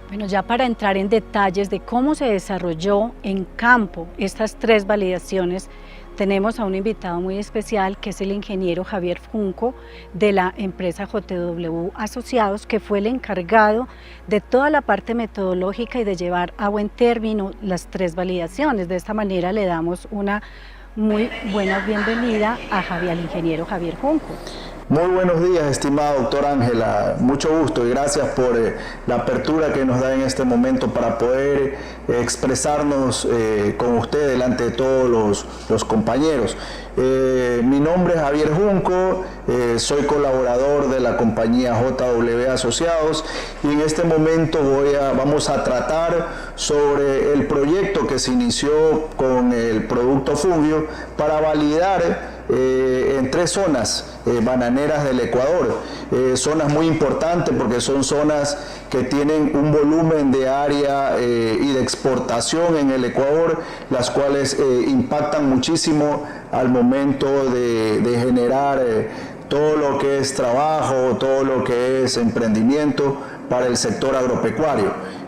Bueno, ya para entrar en detalles de cómo se desarrolló en campo estas 3 validaciones, tenemos a un invitado muy especial que es el ingeniero Javier Junco de la empresa JW Asociados, que fue el encargado de toda la parte metodológica y de llevar a buen término las 3 validaciones. De esta manera le damos una muy buena bienvenida al ingeniero Javier Junco. Muy buenos días, estimada doctora Ángela, mucho gusto y gracias por la apertura que nos da en este momento para poder expresarnos con usted delante de todos los compañeros. Mi nombre es Javier Junco, soy colaborador de la compañía JW Asociados y en este momento vamos a tratar sobre el proyecto que se inició con el producto Fungio para validar en 3 zonas bananeras del Ecuador, zonas muy importantes porque son zonas que tienen un volumen de área y de exportación en el Ecuador, las cuales impactan muchísimo al momento de generar todo lo que es trabajo, todo lo que es emprendimiento para el sector agropecuario.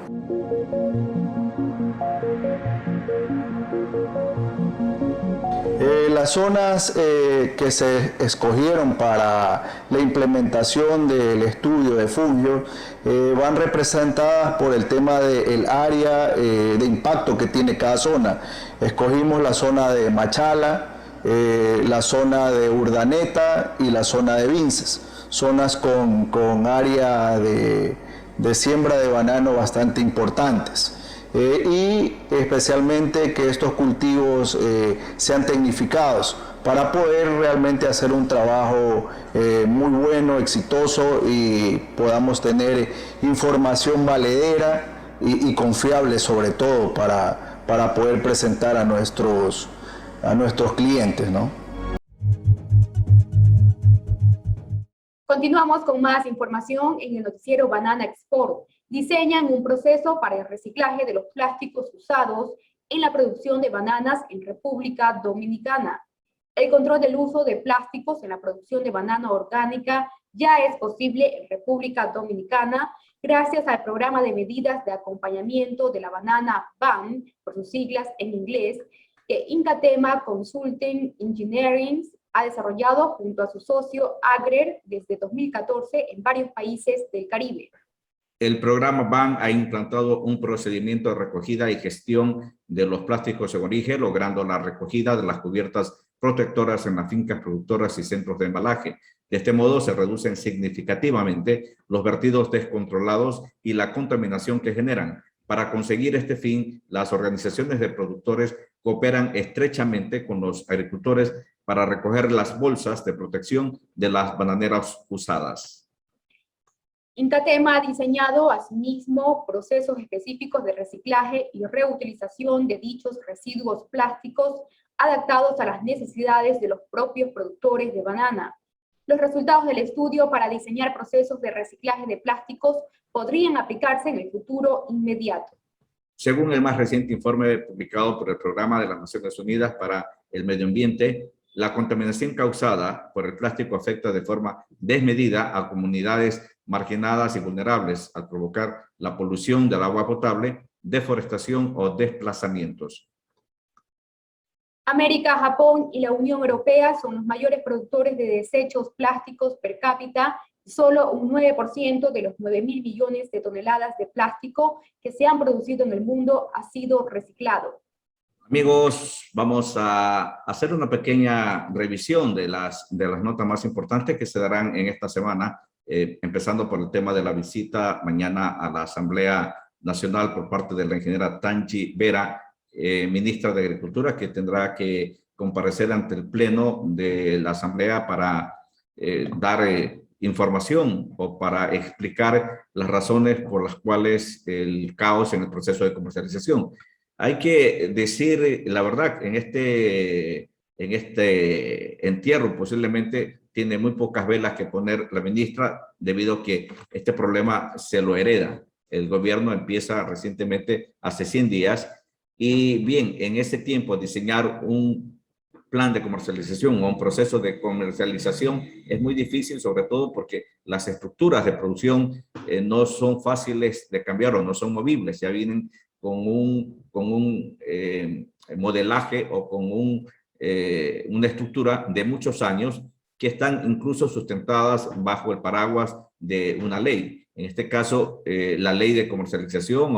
Las zonas que se escogieron para la implementación del estudio de Fungio van representadas por el tema del área de impacto que tiene cada zona. Escogimos la zona de Machala, la zona de Urdaneta y la zona de Vinces, zonas con área de siembra de banano bastante importantes. Y especialmente que estos cultivos sean tecnificados para poder realmente hacer un trabajo muy bueno, exitoso y podamos tener información valedera y confiable sobre todo para para poder presentar a nuestros clientes, ¿no? Continuamos con más información en el noticiero Banana Export. Diseñan un proceso para el reciclaje de los plásticos usados en la producción de bananas en República Dominicana. El control del uso de plásticos en la producción de banana orgánica ya es posible en República Dominicana gracias al programa de medidas de acompañamiento de la banana BAN, por sus siglas en inglés, que Incatema Consulting Engineering ha desarrollado junto a su socio Agrer desde 2014 en varios países del Caribe. El programa BAN ha implantado un procedimiento de recogida y gestión de los plásticos en origen, logrando la recogida de las cubiertas protectoras en las fincas productoras y centros de embalaje. De este modo se reducen significativamente los vertidos descontrolados y la contaminación que generan. Para conseguir este fin, las organizaciones de productores cooperan estrechamente con los agricultores para recoger las bolsas de protección de las bananeras usadas. Incatema ha diseñado asimismo procesos específicos de reciclaje y reutilización de dichos residuos plásticos adaptados a las necesidades de los propios productores de banana. Los resultados del estudio para diseñar procesos de reciclaje de plásticos podrían aplicarse en el futuro inmediato. Según el más reciente informe publicado por el Programa de las Naciones Unidas para el Medio Ambiente, la contaminación causada por el plástico afecta de forma desmedida a comunidades marginadas y vulnerables al provocar la polución del agua potable, deforestación o desplazamientos. América, Japón y la Unión Europea son los mayores productores de desechos plásticos per cápita. Solo un 9% de los 9.000 millones de toneladas de plástico que se han producido en el mundo ha sido reciclado. Amigos, vamos a hacer una pequeña revisión de las notas más importantes que se darán en esta semana, empezando por el tema de la visita mañana a la Asamblea Nacional por parte de la ingeniera Tanchi Vera, ministra de Agricultura, que tendrá que comparecer ante el Pleno de la Asamblea para dar información o para explicar las razones por las cuales el caos en el proceso de comercialización. Hay que decir la verdad, en este entierro posiblemente tiene muy pocas velas que poner la ministra debido a que este problema se lo hereda. El gobierno empieza recientemente, hace 100 días, y bien, en ese tiempo diseñar un plan de comercialización o un proceso de comercialización es muy difícil, sobre todo porque las estructuras de producción no son fáciles de cambiar o no son movibles, ya vienen con un modelaje o con una estructura de muchos años que están incluso sustentadas bajo el paraguas de una ley. En este caso, la ley de comercialización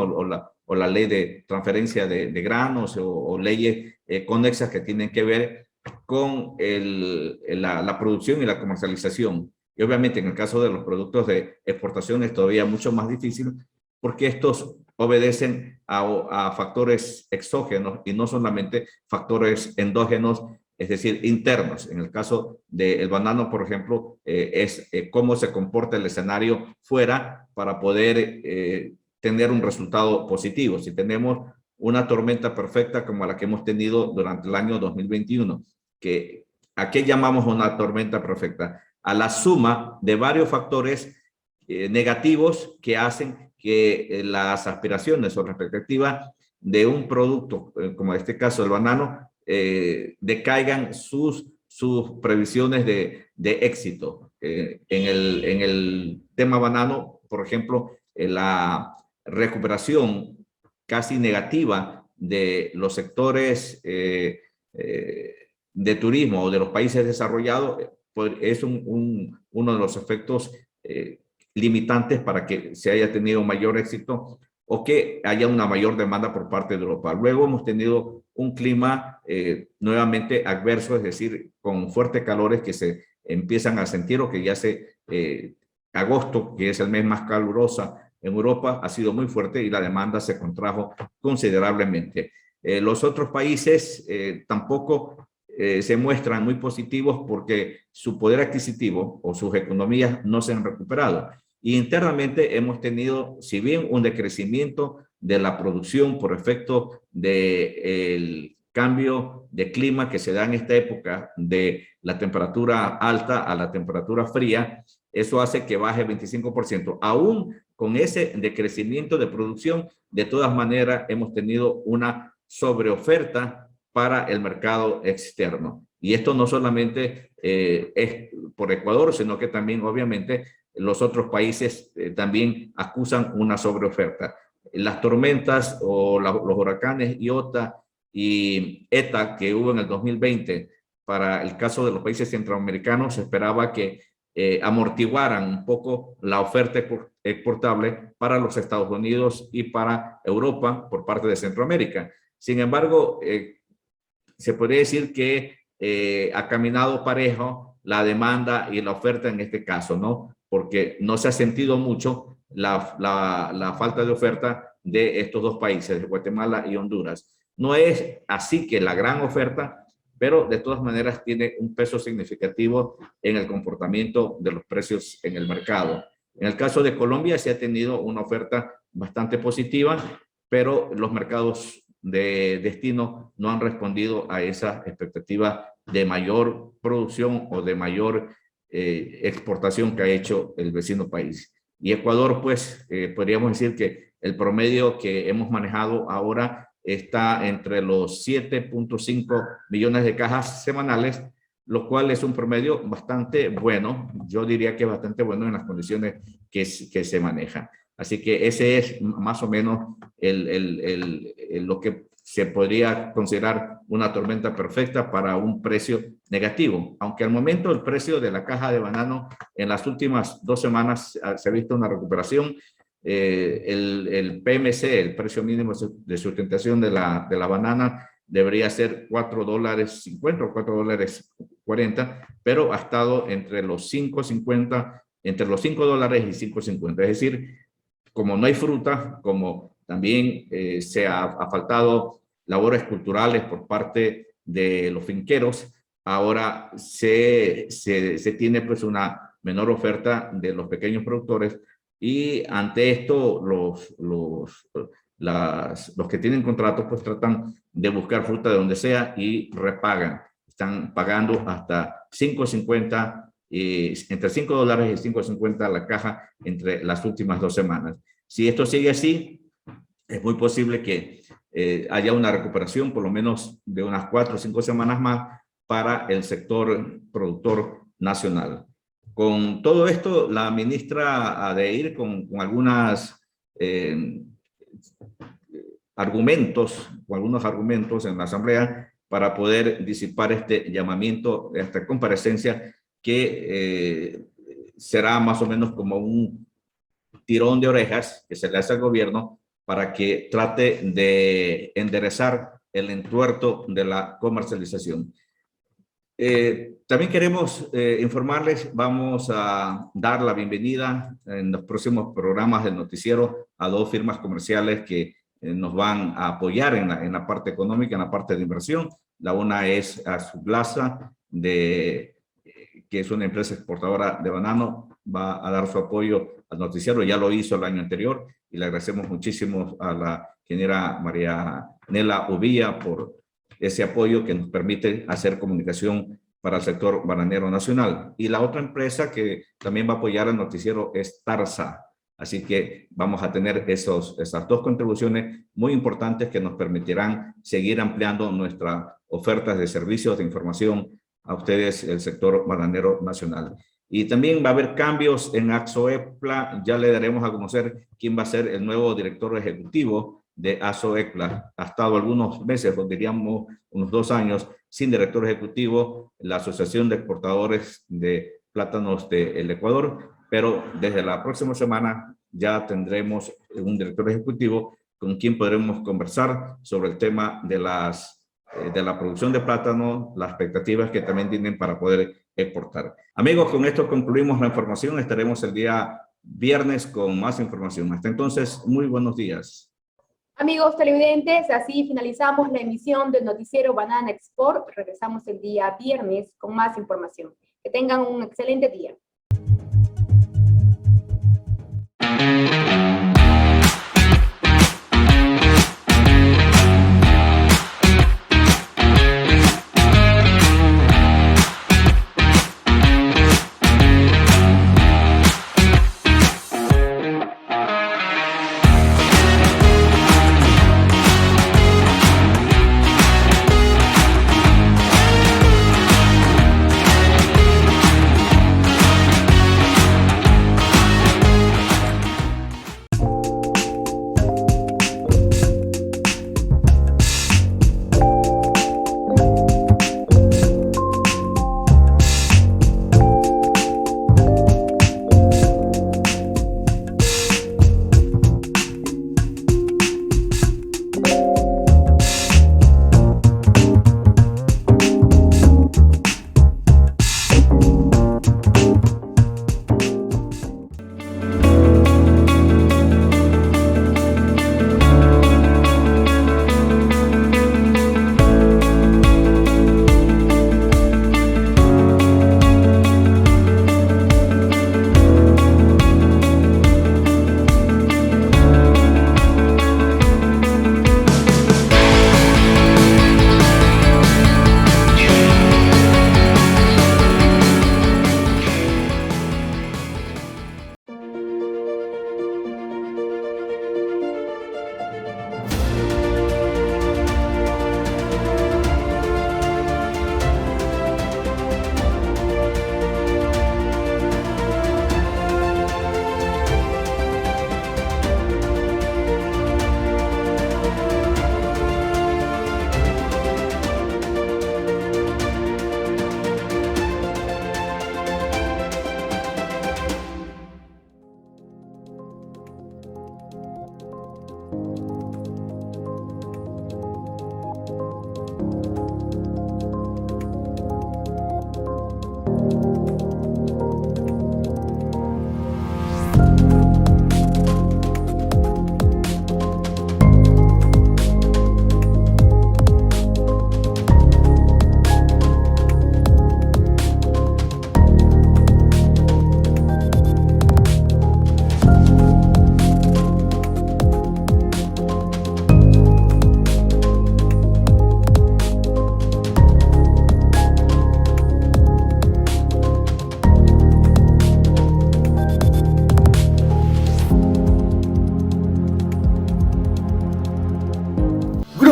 o la ley de transferencia de granos o leyes conexas que tienen que ver con la producción y la comercialización. Y obviamente en el caso de los productos de exportación es todavía mucho más difícil porque estos obedecen a factores exógenos y no solamente factores endógenos, es decir, internos. En el caso del banano, por ejemplo, es cómo se comporta el escenario fuera para poder tener un resultado positivo. Si tenemos una tormenta perfecta como la que hemos tenido durante el año 2021, ¿a qué llamamos una tormenta perfecta? A la suma de varios factores negativos que hacen que las aspiraciones o las perspectivas de un producto, como en este caso el banano, decaigan sus previsiones de éxito. En el tema banano, por ejemplo, la recuperación casi negativa de los sectores de turismo o de los países desarrollados es uno de los efectos limitantes para que se haya tenido mayor éxito o que haya una mayor demanda por parte de Europa. Luego hemos tenido un clima nuevamente adverso, es decir, con fuertes calores que se empiezan a sentir o que ya agosto, que es el mes más caluroso en Europa, ha sido muy fuerte y la demanda se contrajo considerablemente. Los otros países tampoco se muestran muy positivos porque su poder adquisitivo o sus economías no se han recuperado. Y internamente hemos tenido, si bien un decrecimiento de la producción por efecto del cambio de clima que se da en esta época de la temperatura alta a la temperatura fría. Eso hace que baje 25%. Aún con ese decrecimiento de producción, de todas maneras hemos tenido una sobreoferta para el mercado externo. Y esto no solamente es por Ecuador, sino que también obviamente los otros países también acusan una sobreoferta. Las tormentas o los huracanes Iota y ETA que hubo en el 2020, para el caso de los países centroamericanos, se esperaba que amortiguaran un poco la oferta exportable para los Estados Unidos y para Europa por parte de Centroamérica. Sin embargo, se podría decir que ha caminado parejo la demanda y la oferta en este caso, ¿no? Porque no se ha sentido mucho la falta de oferta de estos dos países, de Guatemala y Honduras. No es así que la gran oferta, pero de todas maneras tiene un peso significativo en el comportamiento de los precios en el mercado. En el caso de Colombia se ha tenido una oferta bastante positiva, pero los mercados de destino no han respondido a esa expectativa de mayor producción o de mayor exportación que ha hecho el vecino país. Y Ecuador, pues, podríamos decir que el promedio que hemos manejado ahora está entre los 7.5 millones de cajas semanales, lo cual es un promedio bastante bueno. Yo diría que bastante bueno en las condiciones que se manejan. Así que ese es más o menos lo que se podría considerar una tormenta perfecta para un precio negativo. Aunque al momento el precio de la caja de banano en las últimas 2 semanas se ha visto una recuperación. El PMC, el precio mínimo de sustentación de la banana, debería ser $4.50 o $4.40, pero ha estado entre los $5.50, entre los $5 y $5.50. Es decir, como no hay fruta, como también se ha faltado labores culturales por parte de los finqueros, ahora se tiene pues una menor oferta de los pequeños productores. Y ante esto, los que tienen contratos pues tratan de buscar fruta de donde sea y repagan. Están pagando hasta $5.50, entre $5 y $5.50 la caja entre las últimas 2 semanas. Si esto sigue así, es muy posible que haya una recuperación por lo menos de unas 4 o 5 semanas más para el sector productor nacional. Con todo esto, la ministra ha de ir con algunos argumentos en la Asamblea para poder disipar este llamamiento, esta comparecencia que será más o menos como un tirón de orejas que se le hace al gobierno para que trate de enderezar el entuerto de la comercialización. También queremos informarles, vamos a dar la bienvenida en los próximos programas del noticiero a 2 firmas comerciales que nos van a apoyar en la parte económica, en la parte de inversión. La una es Azuglasa, que es una empresa exportadora de banano, va a dar su apoyo al noticiero, ya lo hizo el año anterior y le agradecemos muchísimo a la ingeniera María Nela Ubilla por ese apoyo que nos permite hacer comunicación para el sector bananero nacional. Y la otra empresa que también va a apoyar al noticiero es Tarsa. Así que vamos a tener esas 2 contribuciones muy importantes que nos permitirán seguir ampliando nuestras ofertas de servicios de información a ustedes, el sector bananero nacional. Y también va a haber cambios en AXOEPLA. Ya le daremos a conocer quién va a ser el nuevo director ejecutivo de AXOEPLA. Ha estado algunos meses, diríamos unos 2 años, sin director ejecutivo, la Asociación de Exportadores de Plátanos del Ecuador, pero desde la próxima semana ya tendremos un director ejecutivo con quien podremos conversar sobre el tema de la producción de plátano, las expectativas que también tienen para poder exportar. Amigos, con esto concluimos la información. Estaremos el día viernes con más información. Hasta entonces, muy buenos días. Amigos televidentes, así finalizamos la emisión del noticiero Banana Export. Regresamos el día viernes con más información. Que tengan un excelente día.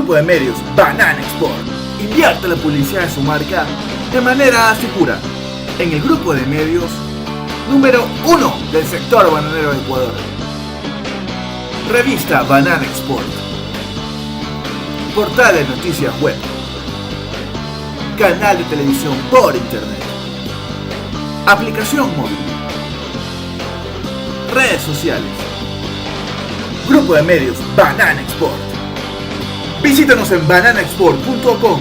Grupo de medios Banana Export invierte la publicidad de su marca de manera segura en el grupo de medios número 1 del sector bananero de Ecuador. Revista Banana Export. Portal de noticias web. Canal de televisión por internet. Aplicación móvil. Redes sociales. Grupo de medios Banana Export. Visítanos en bananaexport.com